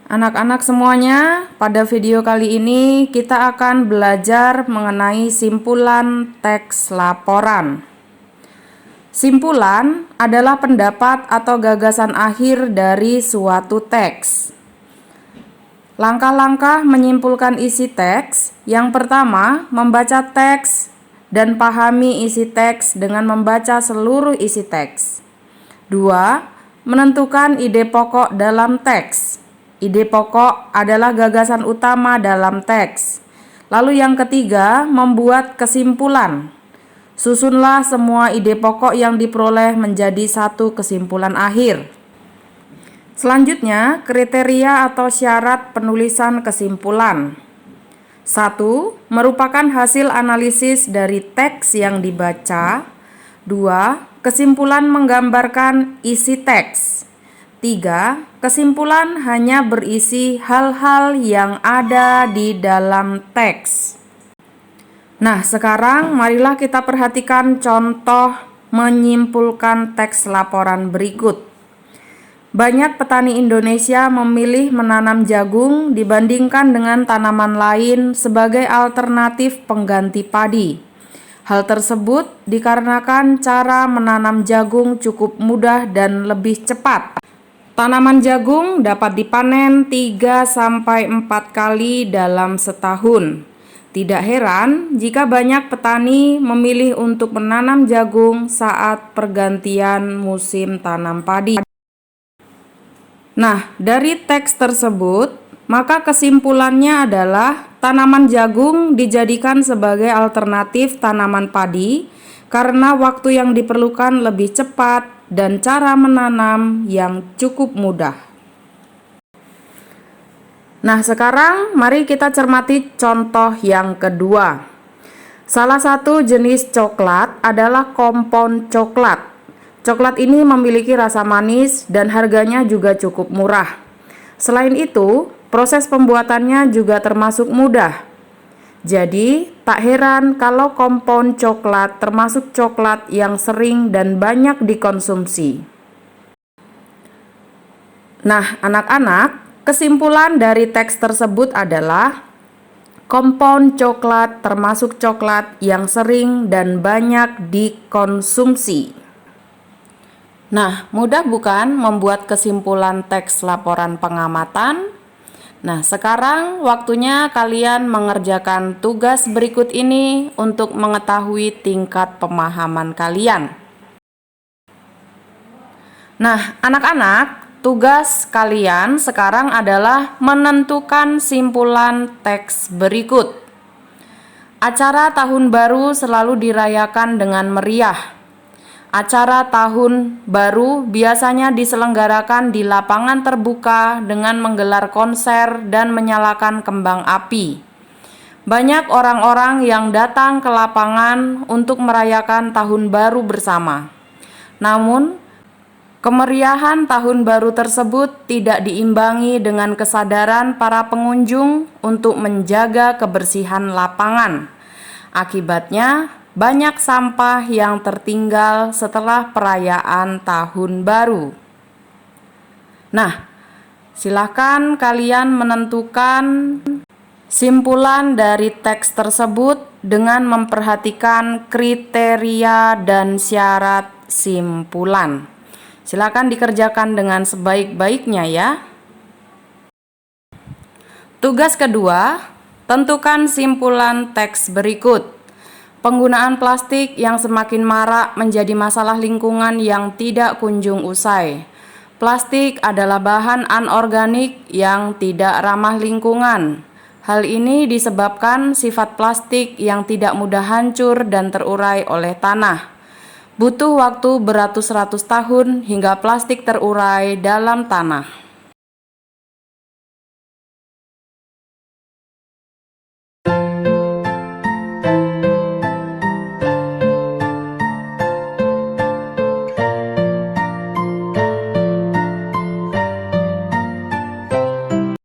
Anak-anak semuanya, pada video kali ini kita akan belajar mengenai simpulan teks laporan. Simpulan adalah pendapat atau gagasan akhir dari suatu teks. Langkah-langkah menyimpulkan isi teks. Yang pertama, membaca teks dan pahami isi teks dengan membaca seluruh isi teks. 2. Menentukan ide pokok dalam teks. Ide pokok adalah gagasan utama dalam teks. Lalu yang ketiga, membuat kesimpulan. Susunlah semua ide pokok yang diperoleh menjadi satu kesimpulan akhir. Selanjutnya, kriteria atau syarat penulisan kesimpulan. 1. Merupakan hasil analisis dari teks yang dibaca. 2. Kesimpulan menggambarkan isi teks. 3. Kesimpulan hanya berisi hal-hal yang ada di dalam teks. Nah, sekarang marilah kita perhatikan contoh menyimpulkan teks laporan berikut. Banyak petani Indonesia memilih menanam jagung dibandingkan dengan tanaman lain sebagai alternatif pengganti padi. Hal tersebut dikarenakan cara menanam jagung cukup mudah dan lebih cepat. Tanaman jagung dapat dipanen 3-4 kali dalam setahun. Tidak heran jika banyak petani memilih untuk menanam jagung saat pergantian musim tanam padi. Nah, dari teks tersebut, maka kesimpulannya adalah tanaman jagung dijadikan sebagai alternatif tanaman padi karena waktu yang diperlukan lebih cepat dan cara menanam yang cukup mudah. Nah, sekarang mari kita cermati contoh yang kedua. Salah satu jenis coklat adalah kompon coklat. Coklat ini memiliki rasa manis dan harganya juga cukup murah. Selain itu, proses pembuatannya juga termasuk mudah. Jadi, tak heran kalau kompon coklat termasuk coklat yang sering dan banyak dikonsumsi. Nah, anak-anak, kesimpulan dari teks tersebut adalah kompon coklat termasuk coklat yang sering dan banyak dikonsumsi. Nah, mudah bukan membuat kesimpulan teks laporan pengamatan? Nah, sekarang waktunya kalian mengerjakan tugas berikut ini untuk mengetahui tingkat pemahaman kalian. Nah, anak-anak, tugas kalian sekarang adalah menentukan simpulan teks berikut. Acara Tahun Baru selalu dirayakan dengan meriah. Acara Tahun Baru biasanya diselenggarakan di lapangan terbuka dengan menggelar konser dan menyalakan kembang api. Banyak orang-orang yang datang ke lapangan untuk merayakan Tahun Baru bersama. Namun, kemeriahan Tahun Baru tersebut tidak diimbangi dengan kesadaran para pengunjung untuk menjaga kebersihan lapangan. Akibatnya, banyak sampah yang tertinggal setelah perayaan Tahun Baru. Nah, silakan kalian menentukan simpulan dari teks tersebut dengan memperhatikan kriteria dan syarat simpulan. Silakan dikerjakan dengan sebaik-baiknya ya. Tugas kedua, tentukan simpulan teks berikut. Penggunaan plastik yang semakin marak menjadi masalah lingkungan yang tidak kunjung usai. Plastik adalah bahan anorganik yang tidak ramah lingkungan. Hal ini disebabkan sifat plastik yang tidak mudah hancur dan terurai oleh tanah. Butuh waktu beratus-ratus tahun hingga plastik terurai dalam tanah.